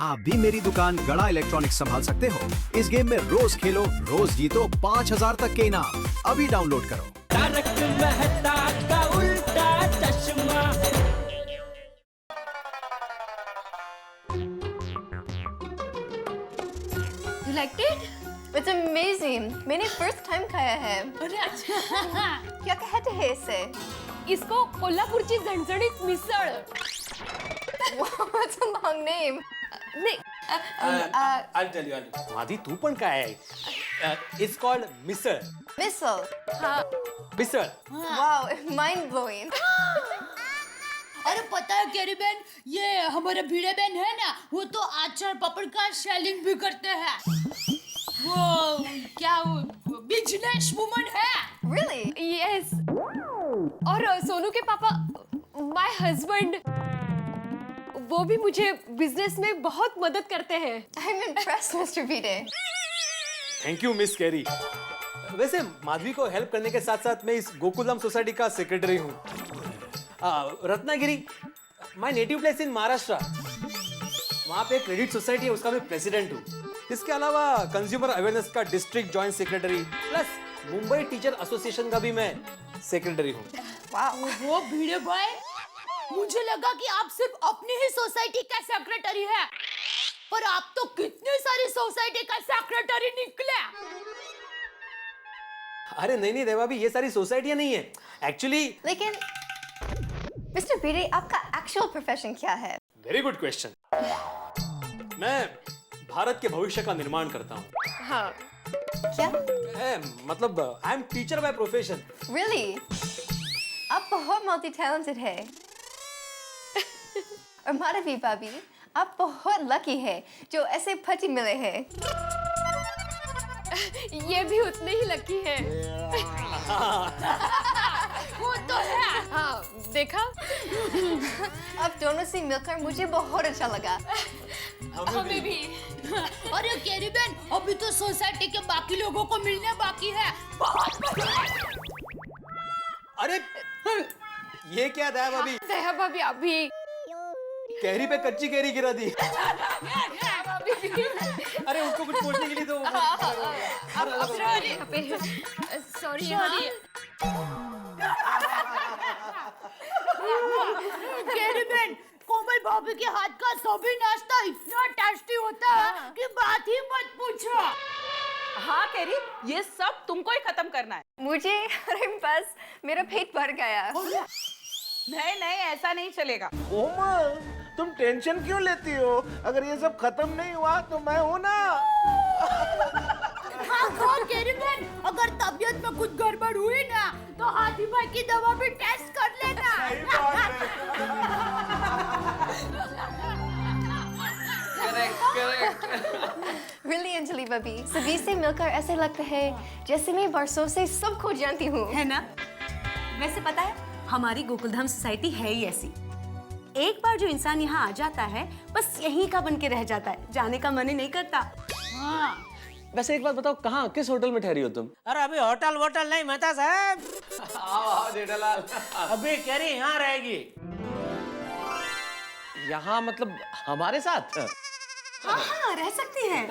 आप भी मेरी दुकान गड़ा इलेक्ट्रॉनिक्स संभाल सकते हो। इस गेम में रोज खेलो, रोज जीतो 5000 तक के इनाम। अभी डाउनलोड करो। तारक मेहता का उल्टा चश्मा। You liked it? It's amazing. मैंने first time खाया है। अरे अच्छा। क्या कहते हैं इसे? इसको कोल्हापूरची झणझणीत misal. Wow, that's a long name. नहीं, I'll tell you. माधी तू पण काय आहे? It's called misal. Missile. हाँ, मिसळ. Wow, mind blowing. अरे पता है कैरी बहन, ये हमारे भिड़े बहन है ना, वो तो आचार पापड़ का सेलिंग भी करते हैं। वो क्या वो बिजनेस वुमन है। Really? यस। और सोनू के पापा, माय हस्बैंड, वो भी मुझे बिजनेस में बहुत मदद करते हैं। I'm impressed, Mr. Vide. Thank you miss carry. वैसे माधवी को हेल्प करने के साथ साथ मैं इस गोकुलधाम सोसाइटी का सेक्रेटरी हूँ। Ratnagiri, my native place in Maharashtra. वहाँ पे क्रेडिट सोसाइटी है, उसका मैं प्रेसिडेंट हूँ। इसके अलावा कंज्यूमर अवेयरनेस का district joint secretary, plus Mumbai teacher association का भी मैं सेक्रेटरी हूँ। Wow. वो भिड़े भाई, मुझे लगा कि आप सिर्फ अपनी ही सोसाइटी का सेक्रेटरी है, पर आप तो कितनी सारी सोसाइटी का सेक्रेटरी निकले। अरे नहीं देवा भी, ये सारी सोसाइटियाँ नहीं है एक्चुअली। लेकिन Mr. Vide, आपका actual profession क्या है? Very good question. मैं भारत के भविष्य का निर्माण करता हूँ। हाँ, क्या? मतलब I am teacher by profession. Really? आप बहुत multi talented है। और माधवी भाभी, आप बहुत लकी है जो ऐसे पति मिले हैं। ये भी उतने ही लकी है। वो तो है। हाँ, देखा? आप दोनों से मिलकर मुझे बहुत अच्छा लगा। हमें भी। अरे कैरी बहन, अभी तो सोसाइटी के बाकी लोगों को मिलने बाकी है। बहुत मजा आएगा। अरे ये क्या था भाभी? दया भाभी अभी। कैरी पे कच्ची कैरी गिरा दी। अरे उसको कुछ पूछने के लिए तो सॉरी। कैरी बहन, कोमल भाभी के हाथ का सभी नाश्ता इतना टेस्टी होता है कि बात ही मत पूछो। हाँ कैरी, ये सब तुमको ही खत्म करना है। मुझे अरे बस मेरा पेट भर गया। नहीं नहीं, ऐसा नहीं चलेगा। कोमल, तुम टेंशन क्यों लेती हो? अगर ये सब खत्म नहीं हुआ तो मैं हूं ना। हाँ कैरी बहन, अगर तबीयत में कुछ गड़बड़ हुई ना तो हाथी भाई की दवा भी टेस्ट कर लेना। Really, अंजलि भाभी, सभी से मिलकर ऐसे लगता है जैसे मैं बरसों से सबको जानती हूँ। है ना? वैसे पता है, हमारी गोकुलधाम सोसाइटी है ही ऐसी। एक बार जो इंसान यहाँ आ जाता है, बस यहीं का बन के रह जाता है, जाने का मन ही नहीं करता। हाँ। वैसे एक बात बताओ, कहाँ किस होटल में ठहरी हो तुम? अरे अभी होटल वोटल नहीं मेहता साहब। आओ जेठालाल। अभी कैरी यहाँ रहेगी। यहाँ मतलब हमारे साथ? हाँ, रह सकती हैं।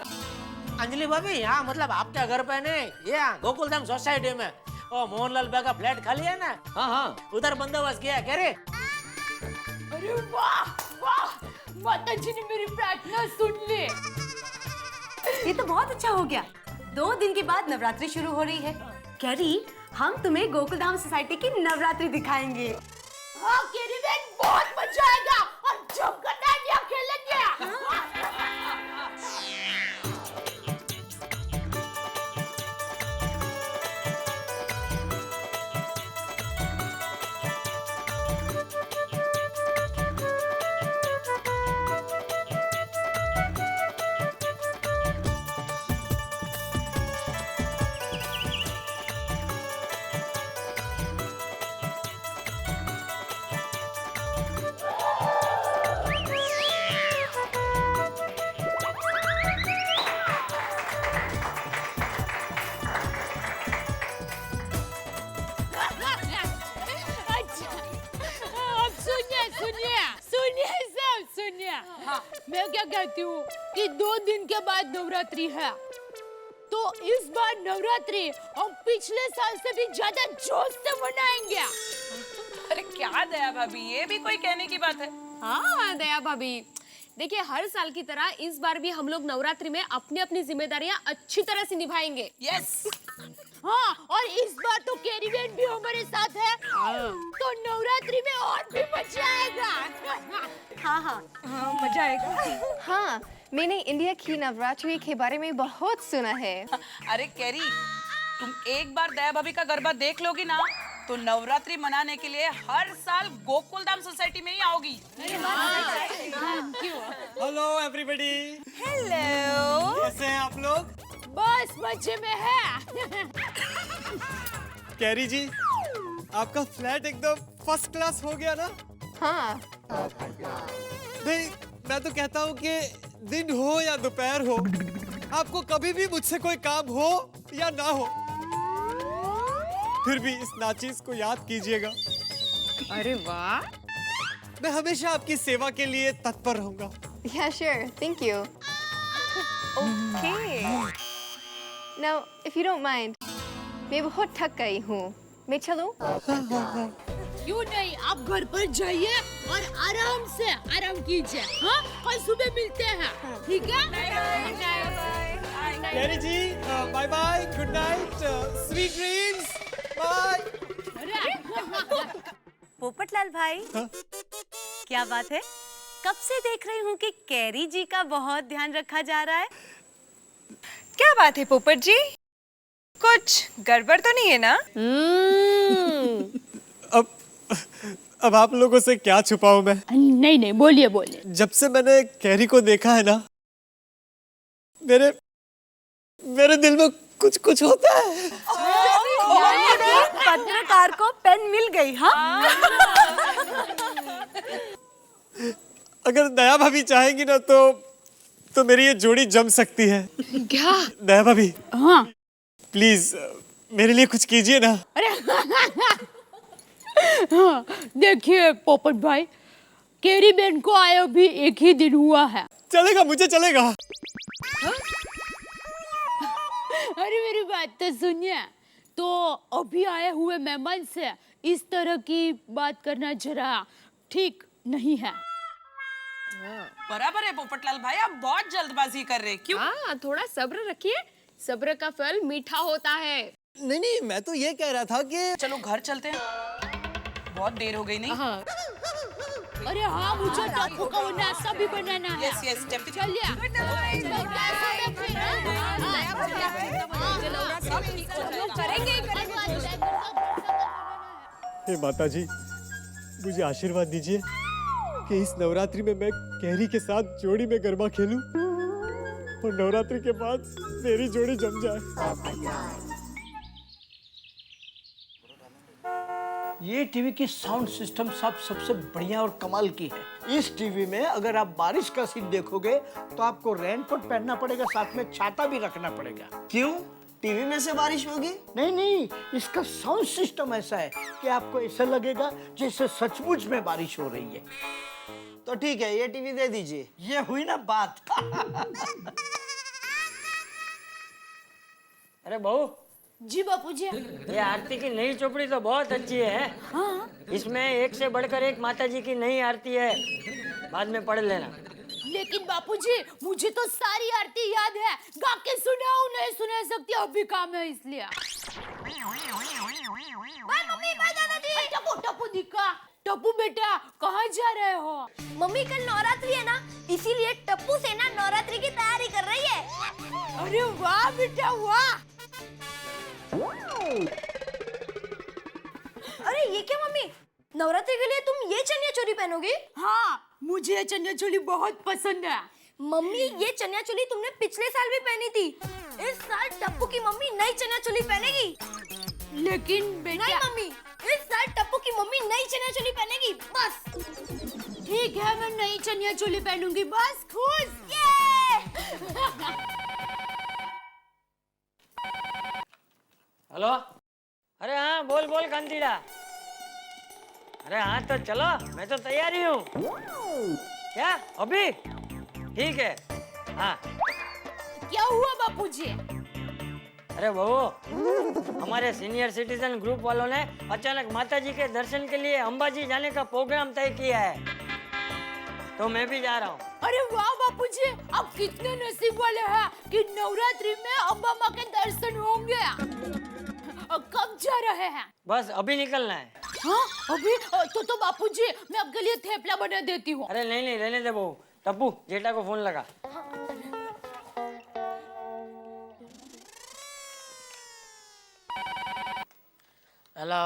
अंजलि भाभी, यहाँ मतलब आपके घर पे नहीं, यहाँ गोकुलधाम सोसाइटी में। ओ मोहनलाल भाई का फ्लैट खाली है ना, हाँ, उधर बंदोबस्त किया कैरी। अरे वाह वाह, माता जी ने मेरी प्रार्थना सुन ली। ये तो बहुत अच्छा हो गया। 2 दिन के बाद नवरात्रि शुरू हो रही है। कैरी, हम तुम्हें गोकुलधाम सोसाइटी की नवरात्रि दिखाएंगे। हाँ कैरी बहन, बहुत मजा आएगा और जमकर डांडिया खेलेंगे। कहती हूँ कि 2 दिन के बाद नवरात्रि है, तो इस बार नवरात्रि हम पिछले साल से भी ज्यादा जोश से मनाएंगे। अरे क्या दया भाभी, ये भी कोई कहने की बात है? हाँ दया भाभी, देखिए हर साल की तरह इस बार भी हम लोग नवरात्रि में अपनी अपनी जिम्मेदारियां अच्छी तरह से निभाएंगे। यस। हाँ, और इस बार तो कैरी बहन भी हमारे साथ है, तो नवरात्रि में और भी मजा आएगा। हाँ, मजा आएगा। हाँ, मैंने इंडिया की नवरात्रि के बारे में बहुत सुना है। अरे कैरी, तुम एक बार दया भाभी का गरबा देख लोगी ना, तो नवरात्रि मनाने के लिए हर साल गोकुलधाम सोसाइटी में ही आओगी। Hello everybody. हेलो। कैसे हैं आप लोग? बस मजे में है। कैरी जी, आपका फ्लैट एकदम फर्स्ट क्लास हो गया ना? हाँ, नहीं, मैं तो कहता हूँ कि दिन हो या दोपहर हो, आपको कभी भी मुझसे कोई काम हो या ना हो, फिर भी इस नाचीज को याद कीजिएगा। अरे वाह। मैं हमेशा आपकी सेवा के लिए तत्पर रहूंगा। yeah, sure. Thank you. Okay. Now, if you don't mind, मैं बहुत थक गई हूँ। मैं चलूँ? क्यों नहीं, आप घर पर जाइए और आराम कीजिए। हाँ, कल सुबह मिलते हैं, ठीक है? Carrie ji, bye bye, good night, sweet dreams, bye. Popatlal भाई, क्या बात है? कब से देख रही हूँ कि कैरी जी का बहुत ध्यान रखा जा रहा है। क्या बात है पोपट जी, कुछ गड़बड़ तो नहीं है ना? अब आप लोगों से क्या छुपाऊं मैं? नहीं, बोलिए। जब से मैंने कैरी को देखा है ना, मेरे दिल में कुछ होता है। पत्रकार को पेन मिल गई। हाँ, अगर दया भाभी चाहेंगी ना तो मेरी ये जोड़ी जम सकती है। क्या? दया भाभी, हाँ, प्लीज मेरे लिए कुछ कीजिए ना। अरे हाँ, देखिए पोपट भाई, कैरी बहन को आए अभी 1 ही दिन हुआ है। चलेगा, मुझे चलेगा। अरे मेरी बात तो सुनिए, तो अभी आए हुए मेहमान से इस तरह की बात करना जरा ठीक नहीं है। बराबर है पोपटलाल भाई, आप बहुत जल्दबाजी कर रहे हैं। क्यों? हाँ, थोड़ा सब्र रखिए, सब्र का फल मीठा होता है। नहीं, मैं तो ये कह रहा था कि चलो घर चलते हैं, बहुत देर हो गई नहीं? हाँ। अरे हाँ, मुझे टप्पू का वो नाश्ता भी बनाना है। यस, चलिए। हे माता जी, मुझे आशीर्वाद दीजिए कि इस नवरात्रि में मैं कैरी के साथ जोड़ी में गरबा खेलूं और नवरात्रि के बाद मेरी जोड़ी जम जाए। ये टीवी की साउंड सिस्टम सबसे बढ़िया और कमाल की है। इस टीवी में अगर आप बारिश का सीन देखोगे तो आपको रेनकोट पहनना पड़ेगा, साथ में छाता भी रखना पड़ेगा। क्यों? टीवी में से बारिश होगी? नहीं, इसका साउंड सिस्टम ऐसा है कि आपको ऐसा लगेगा जैसे सचमुच में बारिश हो रही है। तो ठीक है, ये टीवी दे दीजिए। ये हुई ना बात। अरे बहू, जी बापू जी। ये आरती की नई चोपड़ी तो बहुत अच्छी है। हाँ? इसमें एक से बढ़कर एक माता जी की नई आरती है, बाद में पढ़ लेना। लेकिन बापूजी, मुझे तो सारी आरती याद है, गा के सुनाऊं, नहीं सुना सकती, अभी काम है इसलिए। टप्पू दिखा। टप्पू बेटा, कहाँ जा रहे हो? मम्मी कल नवरात्रि है ना, इसीलिए टप्पू से ना नवरात्रि की तैयारी कर रही है। अरे वाह बेटा वाह। अरे ये क्या मम्मी, नवरात्रि के लिए तुम ये चनिया चोली पहनोगी? हाँ, मुझे ये चनिया चोली बहुत पसंद है। मम्मी ये चनिया चोली तुमने पिछले साल भी पहनी थी। इस साल टप्पू की मम्मी नई चनिया चोली पहनेगी। लेकिन बेटा, नहीं मम्मी, इस साल टप्पू की मम्मी नई चनिया चोली पहनेगी, बस। ठीक है, मैं नई चनिया चोली पहनूंगी, बस खुश। हेलो, अरे हाँ, बोल कांतीड़ा। अरे हाँ, तो चलो, मैं तो तैयार ही हूँ। क्या अभी? ठीक है। हाँ क्या हुआ बापूजी? अरे बहू, हमारे सीनियर सिटीजन ग्रुप वालों ने अचानक माता जी के दर्शन के लिए अंबाजी जाने का प्रोग्राम तय किया है, तो मैं भी जा रहा हूँ। अरे वाह बापूजी, आप कितने नसीब वाले हैं कि नवरात्रि में अम्बा माँ के दर्शन होंगे। कब जा रहे हैं? बस अभी निकलना है। हाँ अभी? तो बापूजी मैं आपके लिए थेपला बना देती हूँ। अरे नहीं नहीं, रहने दे बहू। टप्पू, जेठा को फोन लगा। हेलो।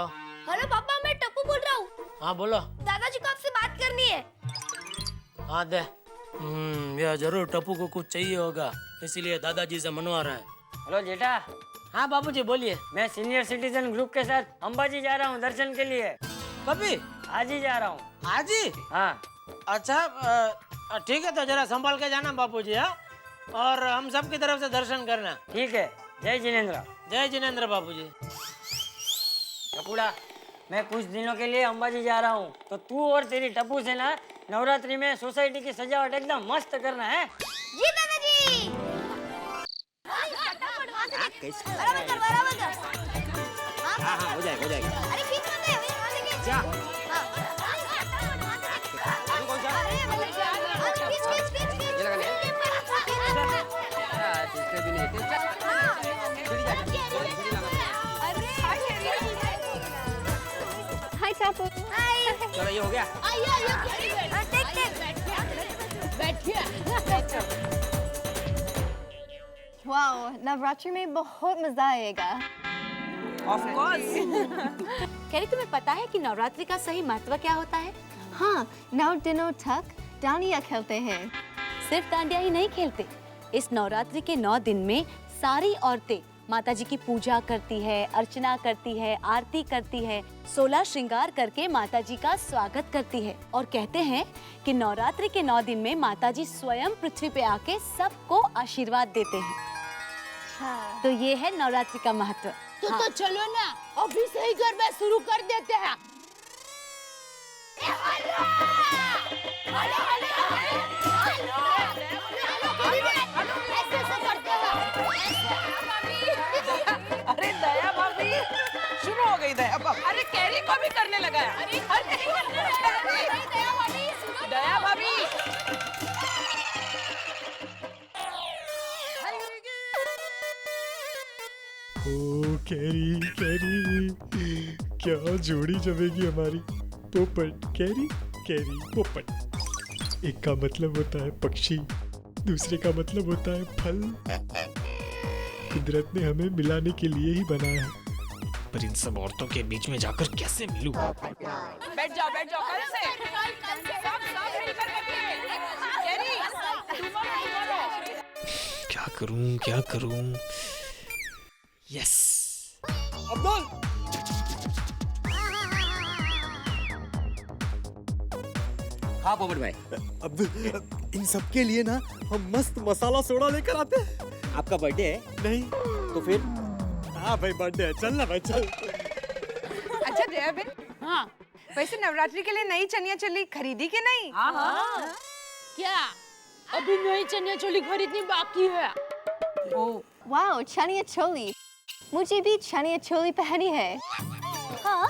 हेलो पापा, मैं टप्पू बोल रहा हूँ। हाँ बोलो। दादाजी को आपसे बात करनी है। हाँ दे। ये जरूर टप्पू को कुछ चाहिए होगा, इसीलिए दादाजी से मनवा रहा है। हेलो जेठा। हाँ बाबूजी बोलिए। मैं सीनियर सिटीजन ग्रुप के साथ अंबाजी जा रहा हूँ दर्शन के लिए। कभी? आज ही जा रहा हूँ। आज ही? हाँ। अच्छा ठीक है, तो जरा संभाल के जाना बापूजी। हाँ, और हम सब की तरफ से दर्शन करना। ठीक है। जय जिनेंद्र। जय जिनेंद्र बापूजी। टपूड़ा, मैं कुछ दिनों के लिए अंबाजी जा रहा हूँ, तो तू और तेरी टप्पू से ना नवरात्रि में सोसाइटी की सजावट एकदम मस्त करना है। जी दादाजी। बराबर कर, बराबर कर। हाँ हो जाएगा हो जाएगा। अरे खींच मत दे, वहाँ से खींच। जा। ये लगा ले। तीसरे दिन एक हाय टापू। हाय। चलो ये हो गया। वाओ, नवरात्रि में बहुत मजा आएगा। Of course. कैरी, तुम्हें पता है कि नवरात्रि का सही महत्व क्या होता है? हाँ, 9 दिनों तक डांडिया खेलते हैं। सिर्फ डांडिया ही नहीं खेलते। इस नवरात्रि के 9 दिन में सारी औरतें माता जी की पूजा करती है, अर्चना करती है, आरती करती है, 16 श्रृंगार करके माता जी का स्वागत करती है और कहते हैं कि नवरात्रि के 9 दिन में माता जी स्वयं पृथ्वी पे आके सबको आशीर्वाद देते हैं। तो ये है नवरात्रि का महत्व। तो चलो ना, अभी से ही गरबा शुरू कर देते हैं। अरे दया भाभी, शुरू हो गई दया भाभी। अरे कैरी को भी करने लगा है। दया भाभी। ओ कैरी कैरी, क्या जोड़ी जमेगी हमारी। पोपट कैरी, कैरी पोपट। एक का मतलब होता है पक्षी, दूसरे का मतलब होता है फल। कुदरत ने हमें मिलाने के लिए ही बनाया है, पर इन सब औरतों के बीच में जाकर कैसे मिलूं? बैठ जाओ कल से। सब मिलकर बैठिए। कैरी, क्या करूं? यस। अब्दुल। हाँ पोपट भाई। अब्दुल, इन सब के लिए ना हम मस्त मसाला सोडा लेकर आते हैं। आपका बर्थडे है? नहीं तो फिर? हाँ भाई बर्थडे है, चल ना भाई चल। अच्छा दया बेन, हाँ वैसे नवरात्रि के लिए नई चनिया चोली खरीदी कि नहीं? हाँ। क्या अभी नई चनिया चोली खरीदनी बाकी है? वाओ, चनिया चोली। मुझे भी चनिया चोली पहनी है। हाँ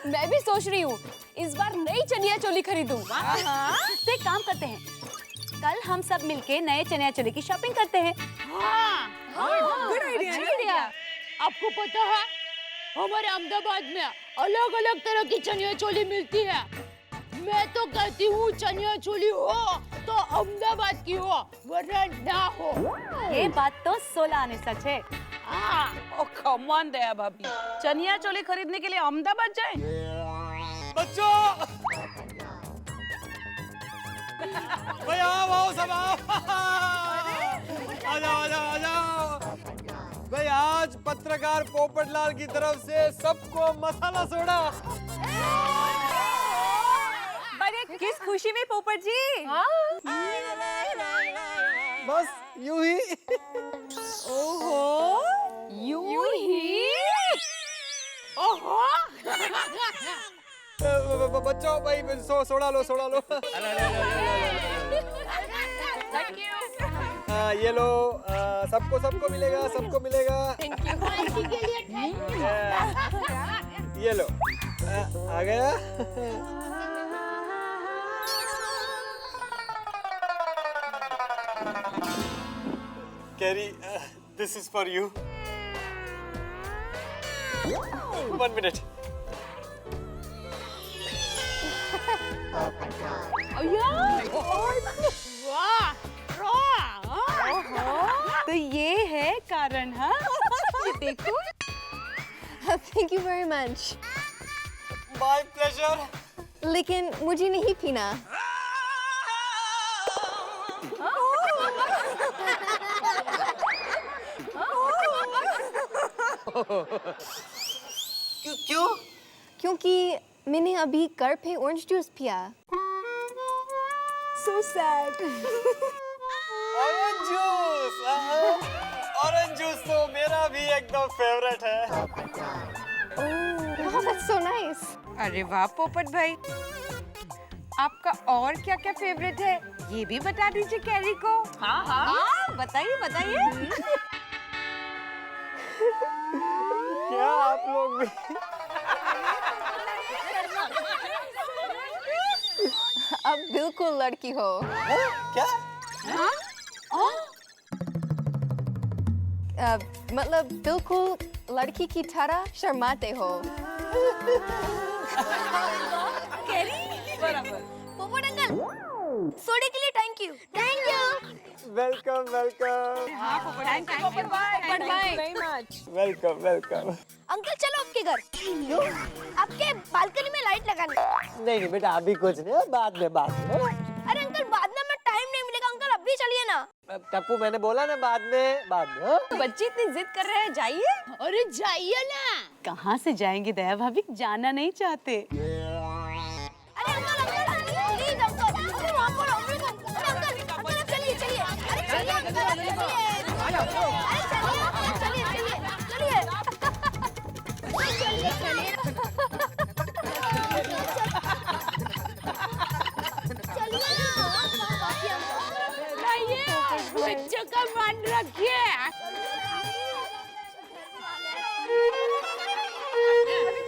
मैं भी सोच रही हूँ इस बार नई चनिया चोली खरीदूं। तो एक काम करते हैं, कल हम सब मिलके नए चनिया चोली की शॉपिंग करते हैं। Good idea. आपको पता है हमारे अहमदाबाद में अलग अलग तरह की चनिया चोली मिलती है। मैं तो कहती हूँ चनिया चोली हो तो अहमदाबाद की हो, वरना ना हो। ये बात तो 16 आने सच है। ओ कम ऑन दया भाभी, चनिया चोली खरीदने के लिए अहमदाबाद जाएं? बच्चों, भाई आओ सब आओ। आ जाओ। भाई आज पत्रकार पोपटलाल की तरफ से सबको मसाला सोडा। अरे किस खुशी में पोपट जी? बस यूं ही। ओहो, यूं ही? ओहो। बच्चों भाई सोडा लो। Thank you. ये लो, सबको मिलेगा, सबको मिलेगा। ये लो, आ गया। Carry, this is for you. 1 minute. तो ये है कारण, हाँ? ये देखो। Thank you very much. My pleasure. लेकिन मुझे नहीं पीना। क्यों? क्योंकि मैंने अभी घर पे ऑरेंज जूस पिया। So sad. Orange juice. Orange juice तो मेरा भी एकदम फेवरेट है। Oh, that's so nice. अरे वाह पोपट भाई, आपका और क्या क्या फेवरेट है ये भी बता दीजिए कैरी को। हाँ हाँ बताइए बताइए। क्या आप लोग भी? अब बिल्कुल लड़की हो। क्या? मतलब बिल्कुल लड़की की तरह शर्माते हो। बराबर। पोपट अंकल, सोडे के लिए thank you. Thank you. Welcome welcome thank you पोपट भाई। Welcome welcome. अंकल चलो आपके घर, आपके बालकनी में लाइट लगाने। नहीं बेटा, अभी कुछ नहीं, बाद में। अरे अंकल बाद में टाइम नहीं मिलेगा, अंकल अभी चलिए ना। टप्पू, मैंने बोला ना बाद में। बच्चे इतनी जिद कर रहे हैं, जाइए। अरे जाइए ना। कहाँ से जाएंगे दया भाभी, जाना नहीं चाहते। अरे अंकल प्लीज अंकल, अरे वहाँ पर अंकल चलिए चलिए। अरे चलिए अंकल, चलिए। अरे बच्चों का मान रखिए।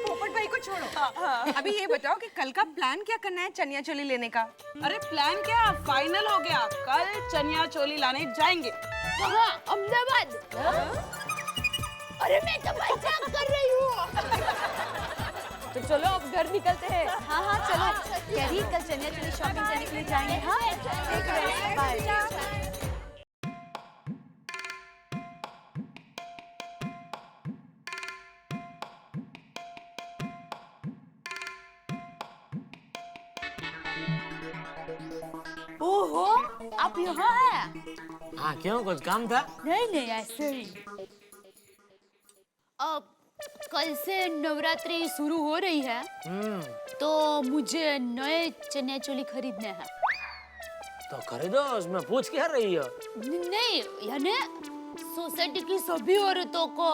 पोपट भाई को छोड़ो, अभी ये बताओ कि कल का प्लान क्या करना है चनिया चोली लेने का। अरे प्लान क्या, फाइनल हो गया, कल चनिया चोली लाने जाएंगे। कहाँ? अहमदाबाद। अरे मैं तो मजाक कर रही हूँ। तो चलो अब घर निकलते हैं। हाँ हाँ चलो। कैरी, कल चनिया चोली शॉपिंग करने के लिए जाएंगे। हाँ बाय। ओहो, आप यहाँ हैं? हाँ क्यों, कुछ काम था? नहीं ऐसे ही। अब कल से नवरात्रि शुरू हो रही है, तो मुझे नए चनिया चोली खरीदने हैं। तो खरीदो, उसमें पूछ क्या रही हो? नहीं, यानी सोसाइटी की सभी औरतों को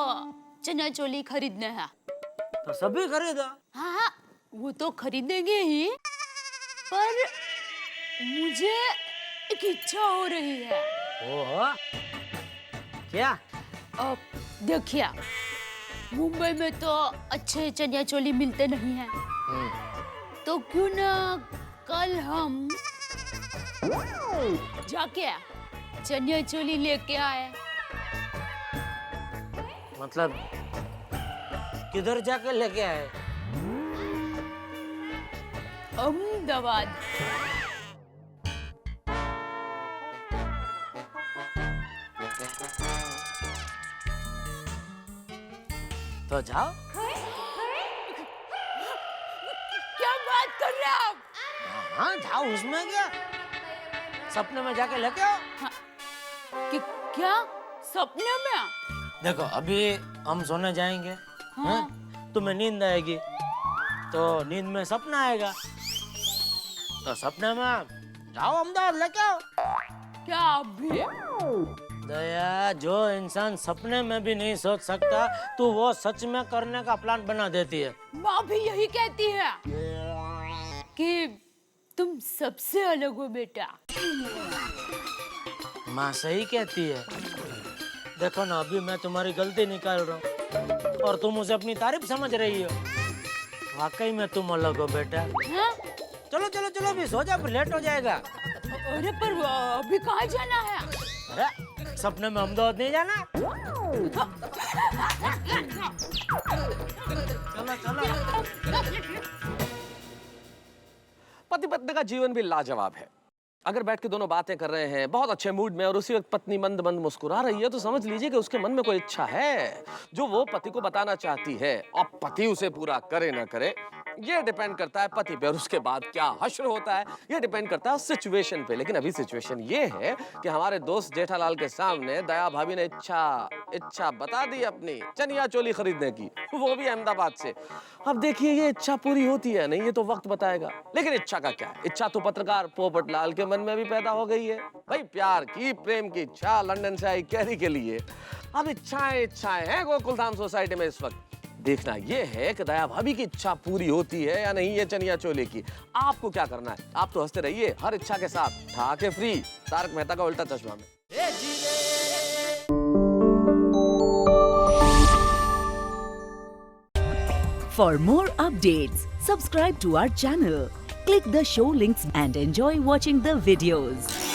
चनिया चोली खरीदने हैं। तो सभी खरीदो। हाँ, वो तो खरीदेंगे ही, पर मुझे एक इच्छा हो रही है। ओहो, क्या? अब देखिए, मुंबई में तो अच्छे चनिया चोली मिलते नहीं हैं, तो क्यों ना कल हम जाके चनिया चोली लेके आए। मतलब किधर जाके लेके आए? अहमदाबाद। तो जाओ। क्या बात कर रहे हैं आप? हाँ जाओ, उसमें क्या, सपने में जाके लेके आओ। क्या सपने में? देखो अभी हम सोने जाएंगे, हाँ? तुम्हें नींद आएगी, तो नींद में सपना आएगा, तो सपने में जाओ अहमदाबाद लेके आओ। क्या अभी? दया, जो इंसान सपने में भी नहीं सोच सकता, तो वो सच में करने का प्लान बना देती है। माँ भी यही कहती है कि तुम सबसे अलग हो बेटा। माँ सही कहती है। देखो ना, अभी मैं तुम्हारी गलती निकाल रहा हूँ और तुम उसे अपनी तारीफ समझ रही हो। वाकई में तुम अलग हो बेटा। चलो चलो चलो, अभी सो जा, फिर लेट हो जाएगा। अरे पर अभी कहाँ जाना है? अरे सपने में अहमदाबाद नहीं जाना? चलो चलो। पति पत्नी का जीवन भी लाजवाब है। अगर बैठ के दोनों बातें कर रहे हैं बहुत अच्छे मूड में और उसी वक्त पत्नी मंद मंद मुस्कुरा रही है तो समझ लीजिए कि उसके मन में कोई इच्छा है जो वो पति को बताना चाहती है। अब पति उसे पूरा करे ना करे ये डिपेंड करता है पति पे, और उसके बाद क्या हश्र होता है ये डिपेंड करता है सिचुएशन पे। लेकिन अभी सिचुएशन ये है कि हमारे दोस्त जेठालाल के सामने दया भाभी ने इच्छा बता दी अपनी चनिया चोली खरीदने की, वो भी अहमदाबाद से। अब देखिए ये इच्छा पूरी होती है नहीं, ये तो वक्त बताएगा। लेकिन इच्छा का क्या है, इच्छा तो पत्रकार पोपट लाल के मन में भी पैदा हो गई है भाई, प्यार की प्रेम की इच्छा लंदन से आई कैरी के लिए। अब इच्छाएं हैं गोकुलधाम सोसाइटी में इस वक्त। देखना ये है कि दया भाभी की इच्छा पूरी होती है या नहीं ये चनिया चोले की। आपको क्या करना है, आप तो हंसते रहिए हर इच्छा के साथ, ठाके फ्री तारक मेहता का उल्टा चश्मा में। For more updates, subscribe to our channel, click the show links and enjoy watching the videos.